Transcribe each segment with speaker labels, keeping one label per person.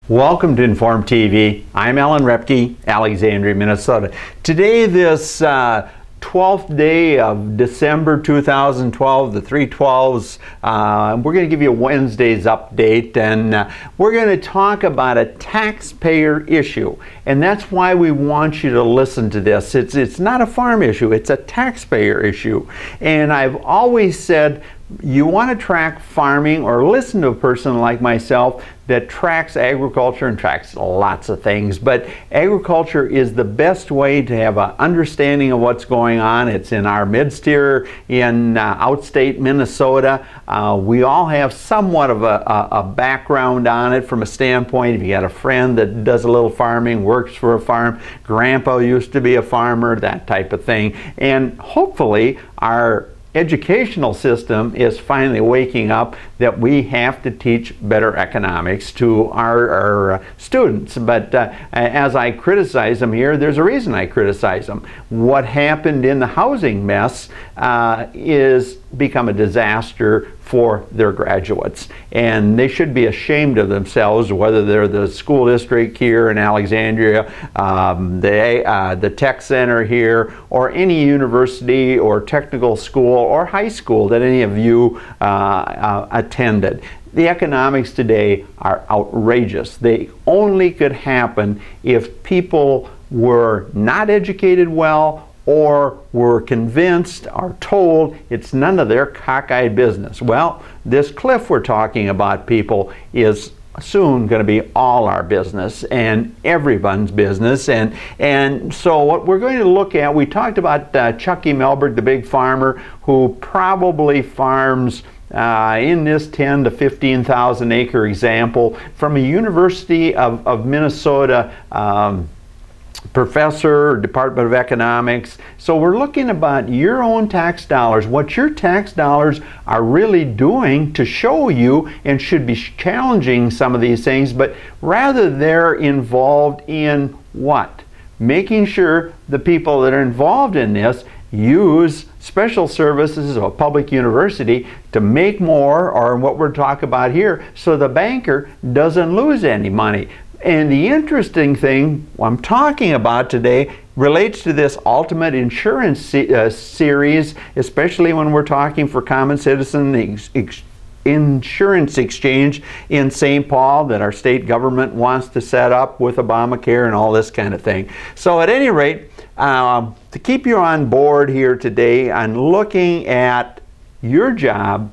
Speaker 1: Welcome to Inform TV. I'm Alan Repke, Alexandria, Minnesota. Today, this 12th day of December 2012, the 3/12s, we're going to give you a Wednesday's update, and we're going to talk about a taxpayer issue. And that's why we want you to listen to this. It's not a farm issue, it's a taxpayer issue. And I've always said, you want to track farming or listen to a person like myself that tracks agriculture and tracks lots of things, but agriculture is the best way to have an understanding of what's going on. It's in our midst here in outstate Minnesota. We all have somewhat of a background on it from a standpoint. If you got a friend that does a little farming, works for a farm, grandpa used to be a farmer, that type of thing. And hopefully our educational system is finally waking up that we have to teach better economics to our students. But as I criticize them here, there's a reason I criticize them. What happened in the housing mess is become a disaster for their graduates, and they should be ashamed of themselves, whether they're the school district here in Alexandria, the tech center here, or any university or technical school or high school that any of you attended. The economics today are outrageous. They only could happen if people were not educated well, or were convinced or told it's none of their cockeyed business. Well, this cliff we're talking about, people, is soon going to be all our business and everyone's business. And so what we're going to look at, we talked about Chucky Melberg, the big farmer, who probably farms in this 10 to 15,000 acre example from a University of Minnesota professor, Department of Economics. So we're looking about your own tax dollars, what your tax dollars are really doing to show you, and should be challenging some of these things, but rather they're involved in what? Making sure the people that are involved in this use special services of a public university to make more, or what we're talking about here, so the banker doesn't lose any money. And the interesting thing I'm talking about today relates to this ultimate insurance series, especially when we're talking for Common Citizen Insurance Exchange in St. Paul that our state government wants to set up with Obamacare and all this kind of thing. So at any rate, to keep you on board here today on looking at your job,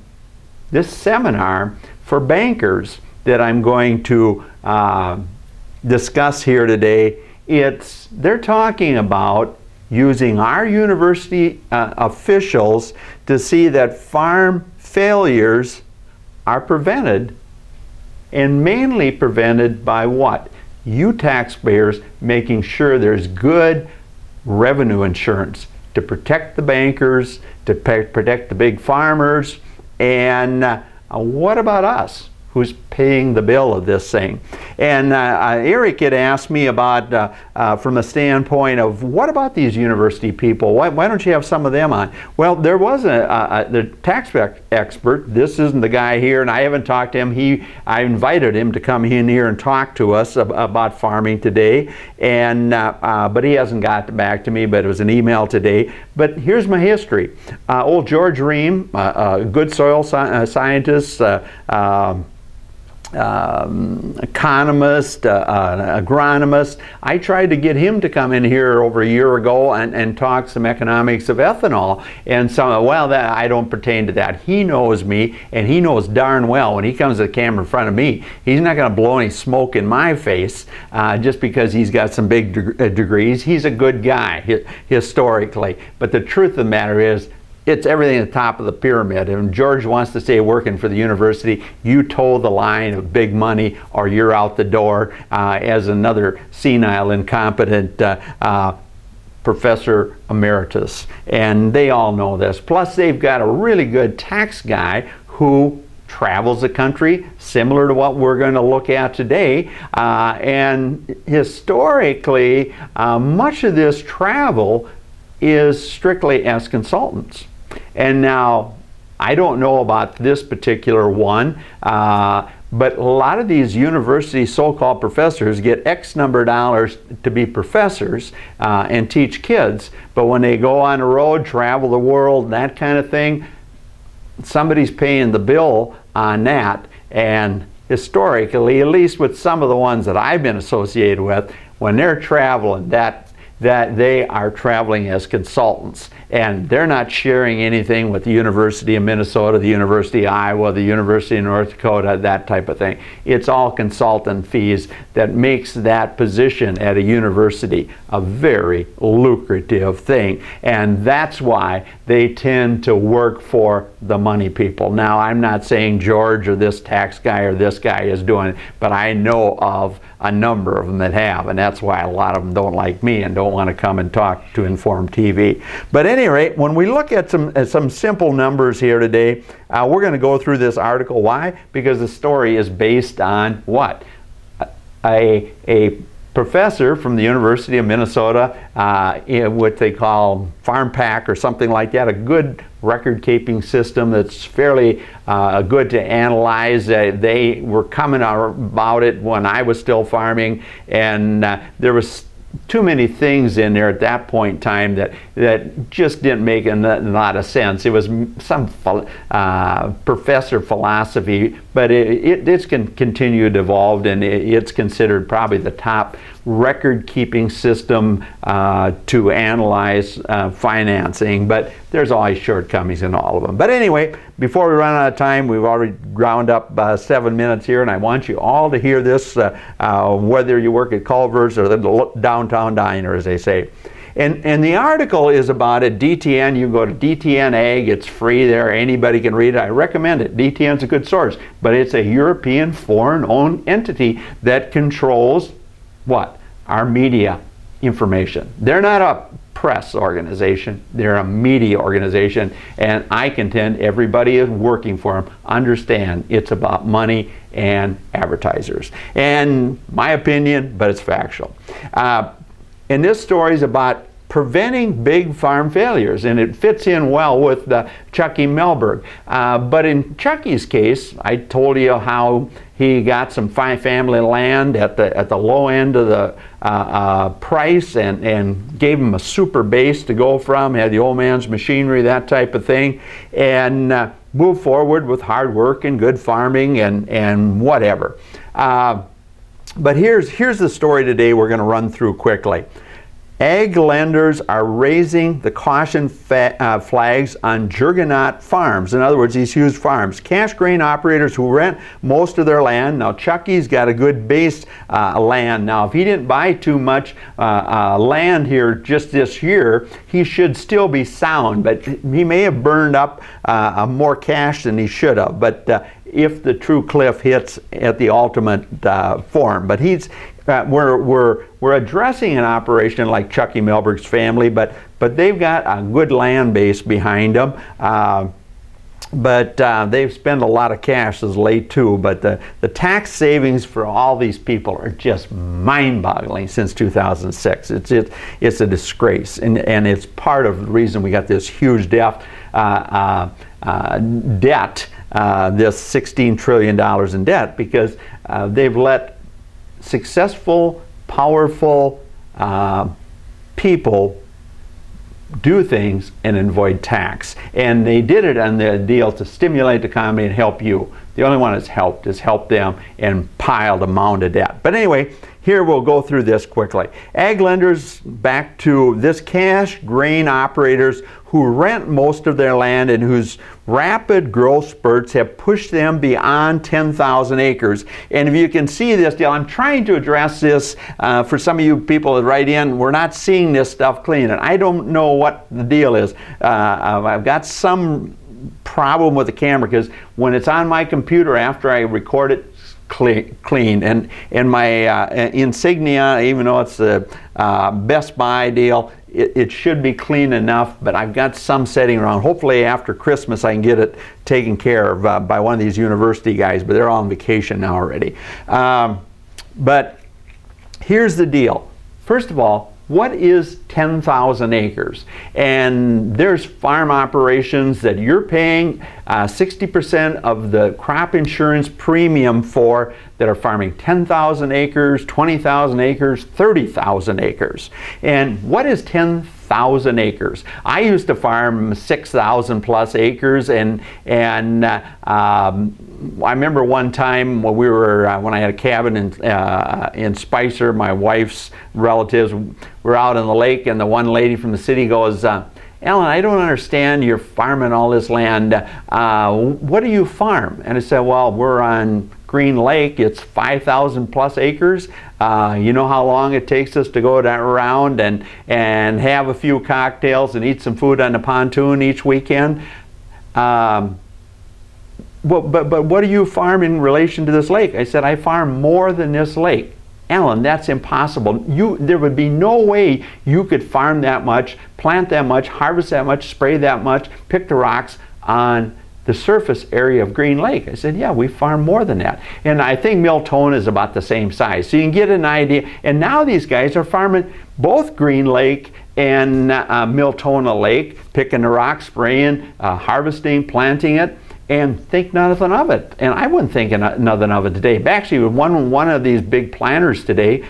Speaker 1: this seminar for bankers that I'm going to discuss here today, they're talking about using our university officials to see that farm failures are prevented, and mainly prevented by what? You taxpayers making sure there's good revenue insurance to protect the bankers, to protect the big farmers, and what about us? Who's paying the bill of this thing? And Eric had asked me about, from a standpoint of, what about these university people? Why don't you have some of them on? Well, there was the tax expert. This isn't the guy here, and I haven't talked to him. I invited him to come in here and talk to us about farming today, and but he hasn't got back to me, but it was an email today. But here's my history. Old George Ream, a good soil scientist, economist, agronomist. I tried to get him to come in here over a year ago and talk some economics of ethanol, and some, well, I don't pertain to that. He knows me, and he knows darn well when he comes to the camera in front of me, he's not going to blow any smoke in my face just because he's got some big degrees. He's a good guy historically, but the truth of the matter is, it's everything at the top of the pyramid. And George wants to stay working for the university. You toe the line of big money, or you're out the door as another senile, incompetent professor emeritus. And they all know this. Plus, they've got a really good tax guy who travels the country, similar to what we're going to look at today. And historically, much of this travel is strictly as consultants. And now, I don't know about this particular one, But a lot of these university so-called professors get X number of dollars to be professors and teach kids. But when they go on the road, travel the world, that kind of thing, somebody's paying the bill on that. And historically, at least with some of the ones that I've been associated with, when they're traveling, that they are traveling as consultants, and they're not sharing anything with the University of Minnesota, the University of Iowa, the University of North Dakota, that type of thing. It's all consultant fees that makes that position at a university a very lucrative thing, and that's why they tend to work for the money people. Now, I'm not saying George or this tax guy or this guy is doing it, but I know of a number of them that have, and that's why a lot of them don't like me and don't want to come and talk to Inform TV. But at any rate, when we look at some simple numbers here today, we're going to go through this article. Why? Because the story is based on what? A professor from the University of Minnesota in what they call Farm Pack or something like that, a good record-keeping system that's fairly good to analyze. They were coming about it when I was still farming, and there was too many things in there at that point in time that just didn't make a lot of sense. It was some professor philosophy, but it's continued to evolve, and it's considered probably the top record-keeping system to analyze financing, but there's always shortcomings in all of them. But anyway, before we run out of time, we've already ground up 7 minutes here, and I want you all to hear this, whether you work at Culver's or the downtown diner, as they say. And the article is about it. DTN, you can go to DTN Ag, it's free there, anybody can read it. I recommend it. DTN's a good source, but it's a European foreign-owned entity that controls what? Our media information. They're not a press organization, they're a media organization, and I contend everybody is working for them understand it's about money and advertisers. And my opinion, but it's factual. And this story is about preventing big farm failures, and it fits in well with Chucky Melberg. But in Chucky's case, I told you how he got some fine family land at the low end of the price, and gave him a super base to go from, had the old man's machinery, that type of thing, and moved forward with hard work and good farming and whatever. But here's the story today we're going to run through quickly. Ag lenders are raising the caution flags on juggernaut farms. In other words, these huge farms. Cash grain operators who rent most of their land. Now, Chucky's got a good base land. Now, if he didn't buy too much land here just this year, he should still be sound. But he may have burned up more cash than he should have. But if the true cliff hits at the ultimate form. But he's we're addressing an operation like Chucky Melberg's family, but they've got a good land base behind them. But they've spent a lot of cash as late too. But the tax savings for all these people are just mind-boggling since 2006. It's a disgrace, and it's part of the reason we got this huge debt. This $16 trillion in debt, because they've let successful, powerful people do things and avoid tax. And they did it on the deal to stimulate the economy and help you. The only one that's helped is help them and piled a mound of debt. But anyway, here we'll go through this quickly. Ag lenders, back to this cash grain operators who rent most of their land and whose rapid growth spurts have pushed them beyond 10,000 acres. And if you can see this deal, I'm trying to address this for some of you people that write in. We're not seeing this stuff clean, and I don't know what the deal is. I've got some problem with the camera, because when it's on my computer after I record it, clean, and my insignia, even though it's the Best Buy deal, it should be clean enough, but I've got some setting around. Hopefully after Christmas I can get it taken care of by one of these university guys, but they're on vacation now already. But here's the deal. First of all, what is 10,000 acres. And there's farm operations that you're paying 60% of the crop insurance premium for that are farming 10,000 acres, 20,000 acres, 30,000 acres. And what is 10,000 acres? I used to farm 6,000 plus acres, and I remember one time when we were when I had a cabin in Spicer, my wife's relatives were out on the lake, and the one lady from the city goes, Alan, I don't understand, you're farming all this land. What do you farm? And I said, well, we're on Green Lake. It's 5,000 plus acres. You know how long it takes us to go that around and have a few cocktails and eat some food on the pontoon each weekend. But what do you farm in relation to this lake? I said, I farm more than this lake. Alan, that's impossible. There would be no way you could farm that much, plant that much, harvest that much, spray that much, pick the rocks on the surface area of Green Lake. I said, yeah, we farm more than that. And I think Miltona is about the same size. So you can get an idea. And now these guys are farming both Green Lake and Miltona Lake, picking the rocks, spraying, harvesting, planting it, and think nothing of it. And I wouldn't think nothing of it today. But actually, with one of these big planters today,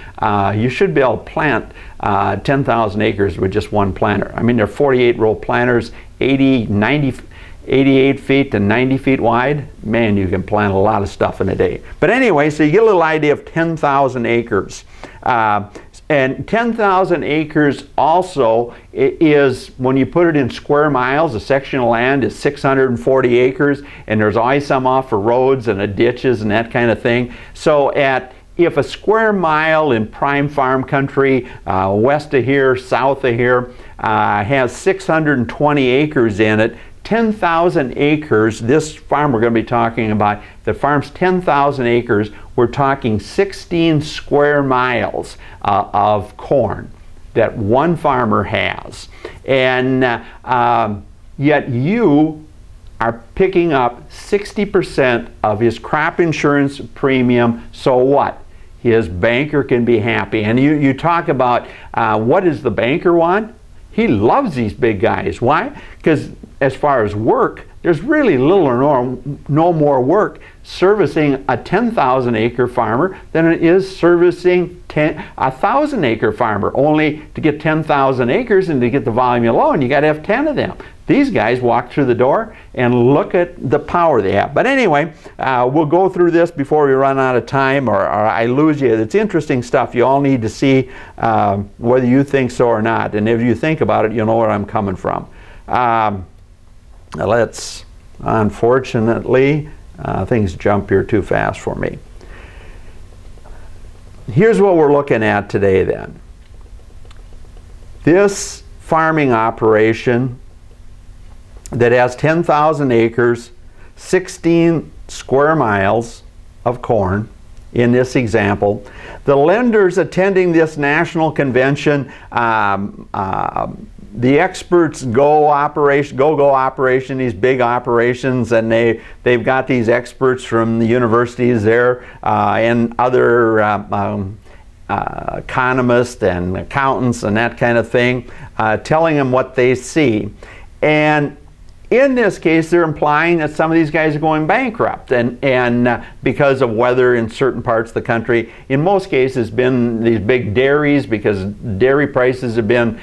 Speaker 1: you should be able to plant 10,000 acres with just one planter. I mean, they're 48-row planters, 88 feet to 90 feet wide. Man, you can plant a lot of stuff in a day. But anyway, so you get a little idea of 10,000 acres. And 10,000 acres also is, when you put it in square miles, a section of land is 640 acres, and there's always some off for roads and ditches and that kind of thing. So if a square mile in prime farm country, west of here, south of here, has 620 acres in it, 10,000 acres, this farm we're going to be talking about, the farm's 10,000 acres, we're talking 16 square miles of corn that one farmer has. And yet you are picking up 60% of his crop insurance premium. So what? His banker can be happy. And you talk about what does the banker want? He loves these big guys. Why? Because as far as work, there's really little or no more work servicing a 10,000 acre farmer than it is servicing a 1,000 acre farmer. Only to get 10,000 acres and to get the volume alone, you got to have 10 of them. These guys walk through the door and look at the power they have. But anyway, we'll go through this before we run out of time or I lose you. It's interesting stuff. You all need to see whether you think so or not. And if you think about it, you'll know where I'm coming from. Unfortunately, things jump here too fast for me. Here's what we're looking at today then. This farming operation that has 10,000 acres, 16 square miles of corn in this example. The lenders attending this national convention, the experts go operation, these big operations, and they've got these experts from the universities there and other economists and accountants and that kind of thing, telling them what they see. And in this case, they're implying that some of these guys are going bankrupt, and because of weather in certain parts of the country. In most cases, been these big dairies, because dairy prices have been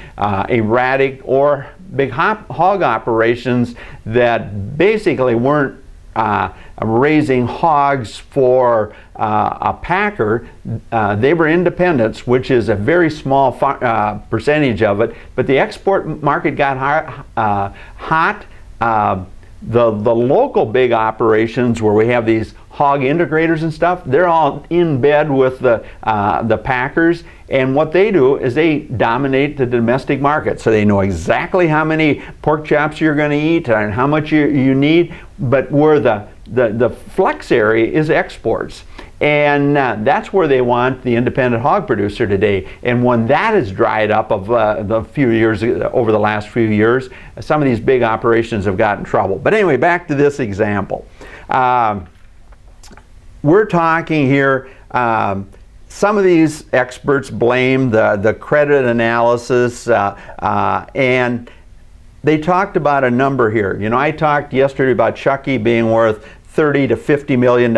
Speaker 1: erratic, or big hog operations that basically weren't raising hogs for a packer. They were independents, which is a very small percentage of it, but the export market got hot. The local big operations where we have these hog integrators and stuff, they're all in bed with the packers, and what they do is they dominate the domestic market. So they know exactly how many pork chops you're going to eat and how much you need, but where the flex area is exports. And that's where they want the independent hog producer today. And when that is dried up of the few years, over the last few years, some of these big operations have gotten in trouble. But anyway, back to this example. We're talking here some of these experts blame the credit analysis, and they talked about a number here. You know, I talked yesterday about Chucky being worth $30 to $50 million.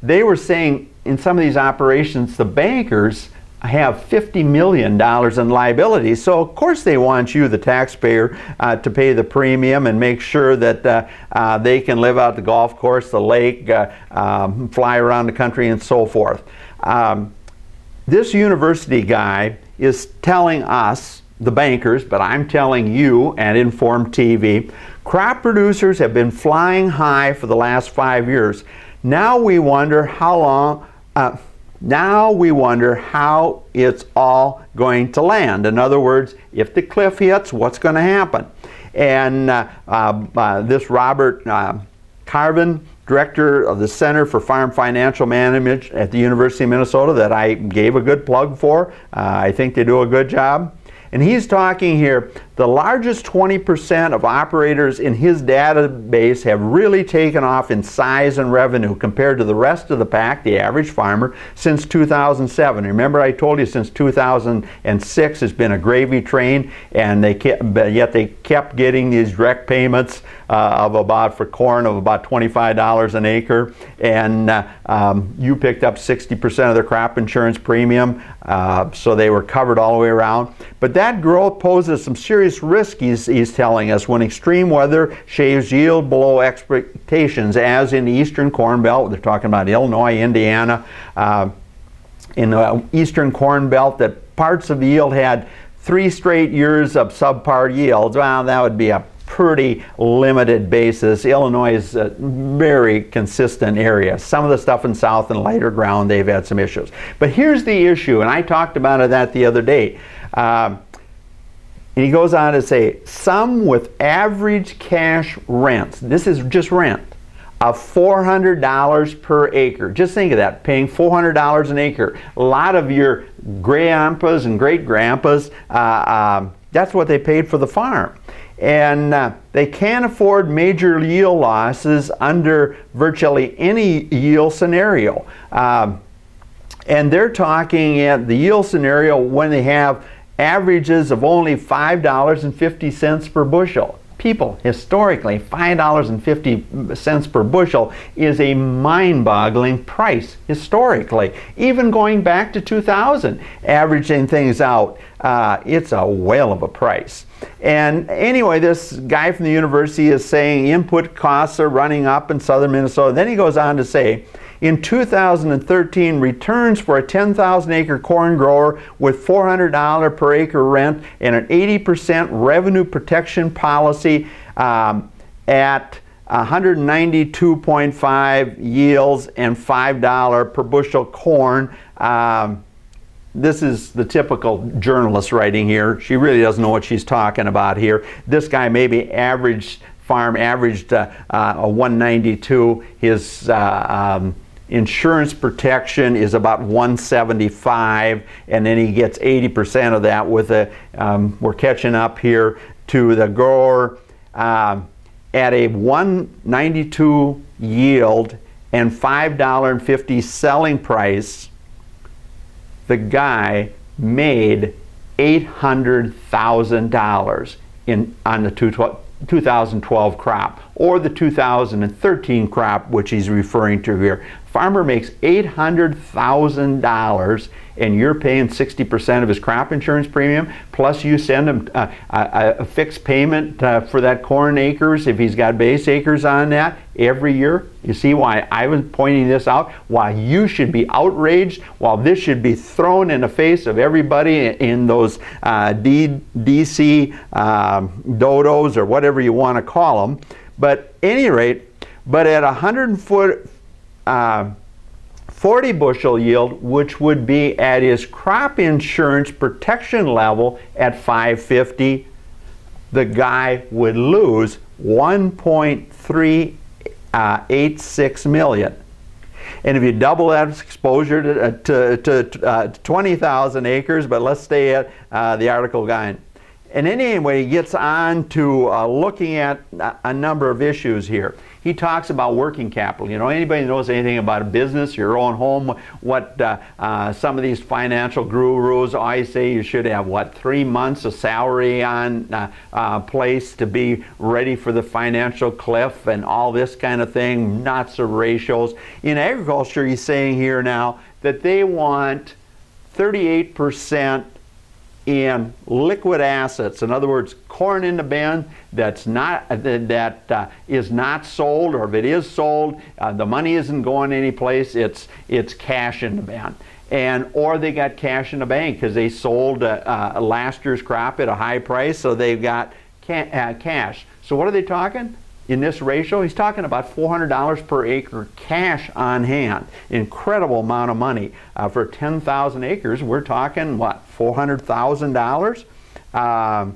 Speaker 1: They were saying in some of these operations, the bankers have $50 million in liabilities. So of course they want you, the taxpayer, to pay the premium and make sure that they can live out the golf course, the lake, fly around the country and so forth. This university guy is telling us, the bankers, but I'm telling you and Informed TV, crop producers have been flying high for the last 5 years. Now we wonder how long, now we wonder how it's all going to land. In other words, if the cliff hits, what's going to happen? And this Robert Carvin, director of the Center for Farm Financial Management at the University of Minnesota, that I gave a good plug for. I think they do a good job. And he's talking here, the largest 20% of operators in his database have really taken off in size and revenue compared to the rest of the pack, the average farmer, since 2007. Remember I told you since 2006 has been a gravy train, and yet they kept getting these direct payments for corn of about $25 an acre, and you picked up 60% of their crop insurance premium, so they were covered all the way around. But that growth poses some serious risk, he's telling us, when extreme weather shaves yield below expectations, as in the Eastern Corn Belt. They're talking about Illinois, Indiana. In the Eastern Corn Belt, that parts of the yield had 3 straight years of subpar yields. Well, that would be a pretty limited basis. Illinois is a very consistent area. Some of the stuff in south and lighter ground, they've had some issues. But here's the issue, and I talked about that the other day. And he goes on to say, some with average cash rents, this is just rent, of $400 per acre. Just think of that, paying $400 an acre. A lot of your grandpas and great-grandpas, that's what they paid for the farm. And they can't afford major yield losses under virtually any yield scenario. And they're talking at the yield scenario when they have averages of only $5.50 per bushel. People, historically, $5.50 per bushel is a mind-boggling price, historically. Even going back to 2000, averaging things out, it's a whale of a price. And anyway, this guy from the university is saying input costs are running up in southern Minnesota. Then he goes on to say, in 2013, returns for a 10,000 acre corn grower with $400 per acre rent and an 80% revenue protection policy at 192.5 yields and $5 per bushel corn. This is the typical journalist writing here. She really doesn't know what she's talking about here. This guy maybe averaged a 192. His insurance protection is about 175, and then he gets 80% of that with a, we're catching up here to the grower at a 192 yield and $5.50 selling price. The guy made $800,000 on the 2012 crop, or the 2013 crop, which he's referring to here. Farmer makes $800,000, and you're paying 60% of his crop insurance premium, plus you send him a fixed payment for that corn acres, if he's got base acres on that, every year. You see why I was pointing this out, why you should be outraged, while this should be thrown in the face of everybody in those DC dodos, or whatever you want to call them. But at any rate, but at 140 bushel yield, which would be at his crop insurance protection level at 550, the guy would lose 1.386 million. And if you double that exposure to 20,000 acres, but let's stay at the article guy. And anyway, he gets on to looking at a number of issues here. he talks about working capital. You know, anybody who knows anything about a business, your own home, what some of these financial gurus always say you should have, what, 3 months of salary on place to be ready for the financial cliff and all this kind of thing, lots of ratios. In agriculture, he's saying here now that they want 38% in liquid assets. In other words, corn in the bin that's not is not sold, or if it is sold, the money isn't going anyplace. It's cash in the bin, or they got cash in the bank because they sold last year's crop at a high price, so they've got cash. So what are they talking? In this ratio, he's talking about $400 per acre cash on hand. Incredible amount of money. For 10,000 acres, we're talking, what, $400,000?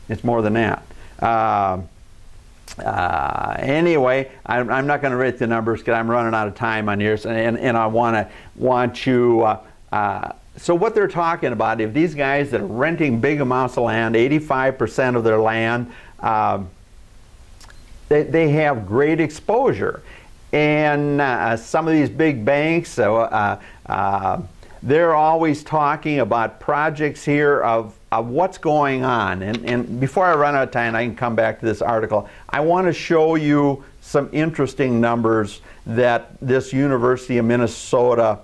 Speaker 1: It's more than that. Anyway, I'm not going to rate the numbers because I'm running out of time on yours, and I want you. So what they're talking about, if these guys that are renting big amounts of land, 85% of their land, they have great exposure. And some of these big banks, they're always talking about projects here of what's going on. And before I run out of time, I can come back to this article. I want to show you some interesting numbers that this University of Minnesota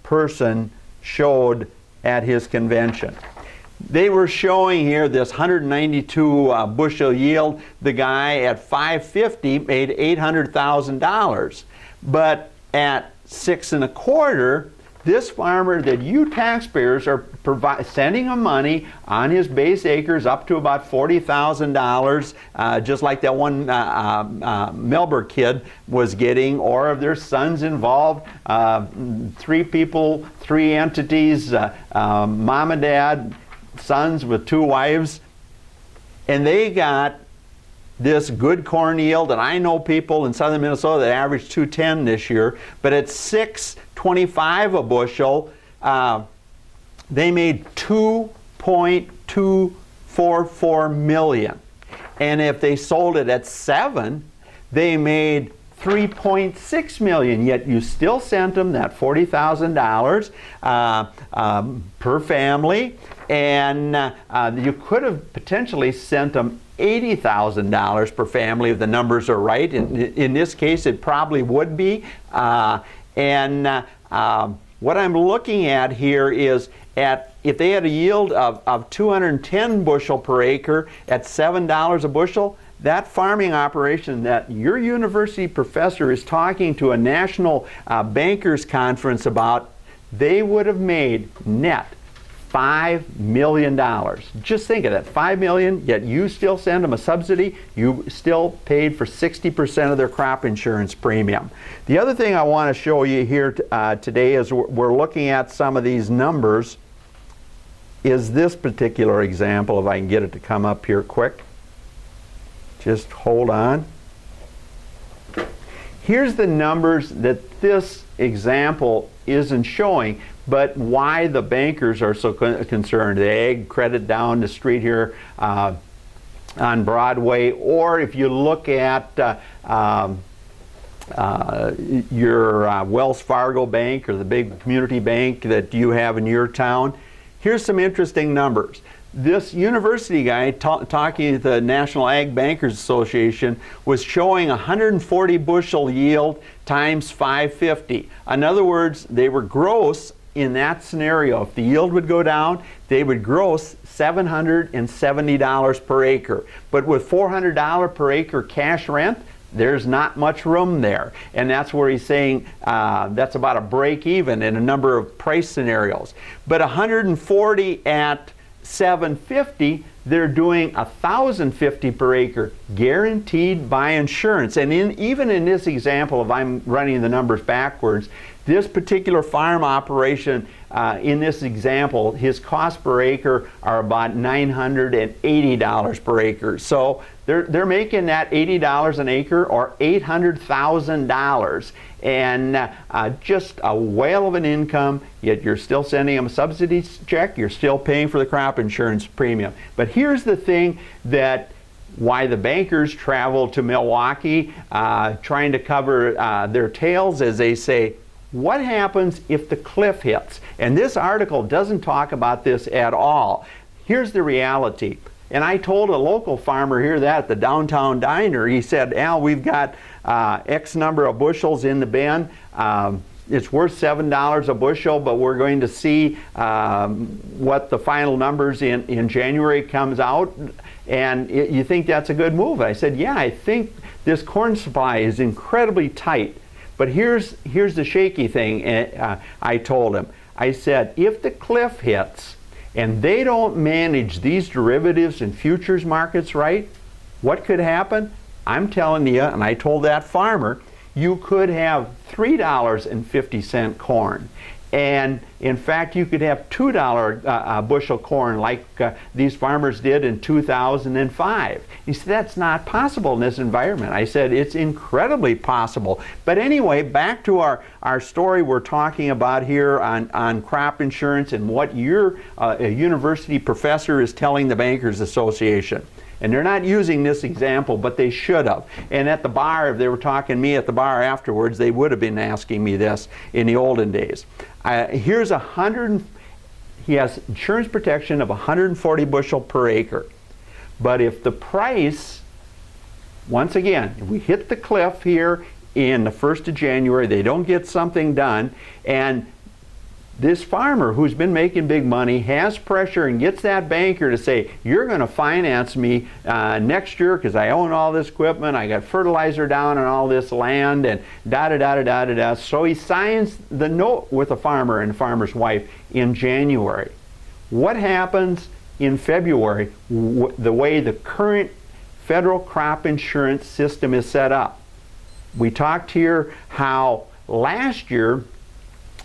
Speaker 1: person showed at his convention. They were showing here this 192 bushel yield. The guy at 550 made $800,000. But at 6 1/4, this farmer that you taxpayers are sending him money on his base acres up to about $40,000, just like that one Melbourne kid was getting, or if there's sons involved, 3 people, 3 entities, mom and dad, sons with 2 wives, and they got this good corn yield. And I know people in southern Minnesota that averaged 210 this year, but at $6.25 a bushel, they made $2.244 million. And if they sold it at 7, they made $3.6 million, yet you still sent them that $40,000 per family, and you could have potentially sent them $80,000 per family if the numbers are right. In this case, it probably would be. What I'm looking at here is if they had a yield of 210 bushel per acre at $7 a bushel, that farming operation that your university professor is talking to a national bankers conference about, they would have made net $5 million. Just think of that, $5 million, yet you still send them a subsidy. You still paid for 60% of their crop insurance premium. The other thing I want to show you here today as we're looking at some of these numbers is this particular example, if I can get it to come up here quick. Just hold on. Here's the numbers that this example isn't showing, but why the bankers are so concerned. The ag credit down the street here on Broadway, or if you look at your Wells Fargo bank or the big community bank that you have in your town, here's some interesting numbers. This university guy talking to the National Ag Bankers Association was showing 140 bushel yield times 550. In other words, they were gross in that scenario. If the yield would go down, they would gross $770 per acre. But with $400 per acre cash rent, there's not much room there. And that's where he's saying that's about a break even in a number of price scenarios. But 140 at 750, they're doing $1,050 per acre guaranteed by insurance. And even in this example, if I'm running the numbers backwards, this particular farm operation, in this example, his cost per acre are about $980 per acre. So they're making that $80 an acre, or $800,000, and just a whale of an income. Yet you're still sending them a subsidy check. You're still paying for the crop insurance premium. But here's the thing that why the bankers travel to Milwaukee trying to cover their tails, as they say, what happens if the cliff hits? And this article doesn't talk about this at all. Here's the reality. And I told a local farmer here that at the downtown diner, he said, Al, we've got X number of bushels in the bin. It's worth $7 a bushel, but we're going to see what the final numbers in January comes out. And you think that's a good move? I said, yeah, I think this corn supply is incredibly tight. But here's the shaky thing. I told him. I said, if the cliff hits and they don't manage these derivatives and futures markets right, what could happen? I'm telling you, and I told that farmer, you could have $3.50 corn. And in fact, you could have $2 bushel corn like these farmers did in 2005. He said, that's not possible in this environment. I said, it's incredibly possible. But anyway, back to our story we're talking about here on crop insurance and what your university professor is telling the Bankers Association. And they're not using this example, but they should have. And at the bar, if they were talking to me at the bar afterwards, they would have been asking me this in the olden days. Here's he has insurance protection of 140 bushel per acre. But if the price, once again, if we hit the cliff here in the 1st of January, they don't get something done, and this farmer who's been making big money has pressure and gets that banker to say, you're going to finance me next year because I own all this equipment, I got fertilizer down on all this land, and da-da-da-da-da-da-da. So he signs the note with the farmer and the farmer's wife in January. What happens in February, the way the current federal crop insurance system is set up? We talked here how last year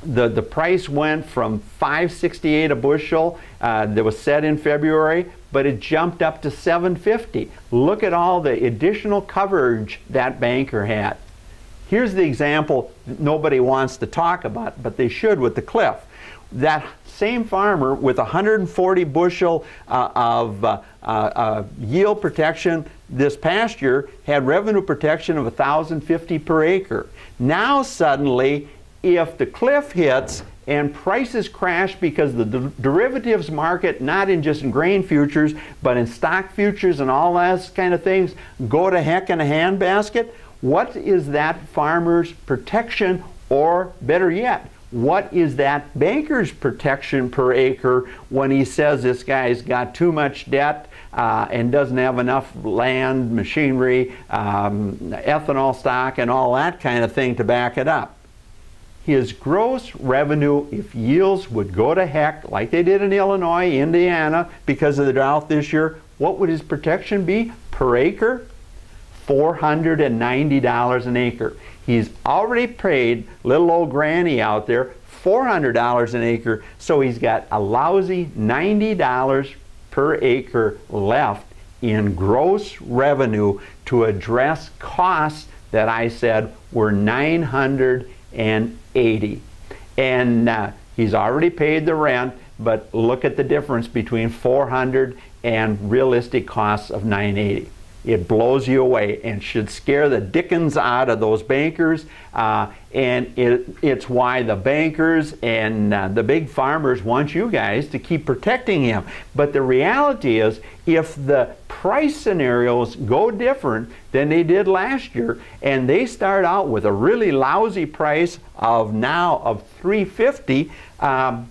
Speaker 1: the price went from $5.68 a bushel that was set in February, but it jumped up to $7.50. Look at all the additional coverage that banker had. Here's the example nobody wants to talk about, but they should with the cliff. That same farmer with 140 bushel of yield protection this past year had revenue protection of $1,050 per acre. Now suddenly, if the cliff hits and prices crash because the derivatives market, not in just in grain futures, but in stock futures and all that kind of things, go to heck in a handbasket, what is that farmer's protection, or better yet, what is that banker's protection per acre when he says this guy's got too much debt and doesn't have enough land, machinery, ethanol stock, and all that kind of thing to back it up? His gross revenue, if yields would go to heck like they did in Illinois, Indiana, because of the drought this year, what would his protection be per acre? $490 an acre. He's already paid little old granny out there $400 an acre, so he's got a lousy $90 per acre left in gross revenue to address costs that I said were $980. And he's already paid the rent, but look at the difference between $400 and realistic costs of $980. It blows you away and should scare the dickens out of those bankers, and it's why the bankers and the big farmers want you guys to keep protecting him. But the reality is, if the price scenarios go different than they did last year, and they start out with a really lousy price of now of $3.50,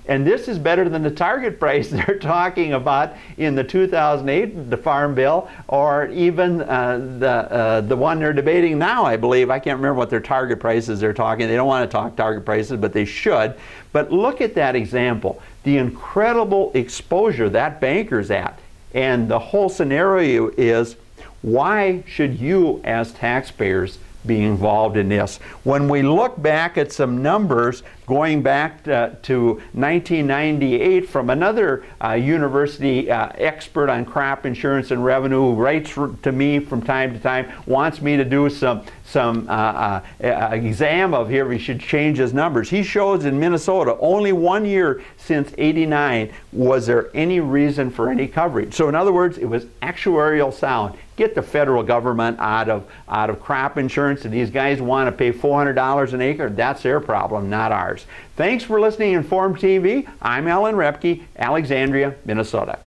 Speaker 1: and this is better than the target price they're talking about in the 2008 the Farm Bill, or even the one they're debating now, I believe. I can't remember what their target prices they're talking. They don't want to talk target prices, but they should. But look at that example, the incredible exposure that banker's at. And the whole scenario is, why should you as taxpayers be involved in this? When we look back at some numbers going back to 1998 from another university expert on crop insurance and revenue, who writes to me from time to time, wants me to do some exam of here, he should change his numbers. He shows in Minnesota, only 1 year since '89 was there any reason for any coverage. So in other words, it was actuarial sound. get the federal government out of crop insurance. If these guys want to pay $400 an acre, that's their problem, not ours. Thanks for listening to Inform TV. I'm Alan Repke, Alexandria, Minnesota.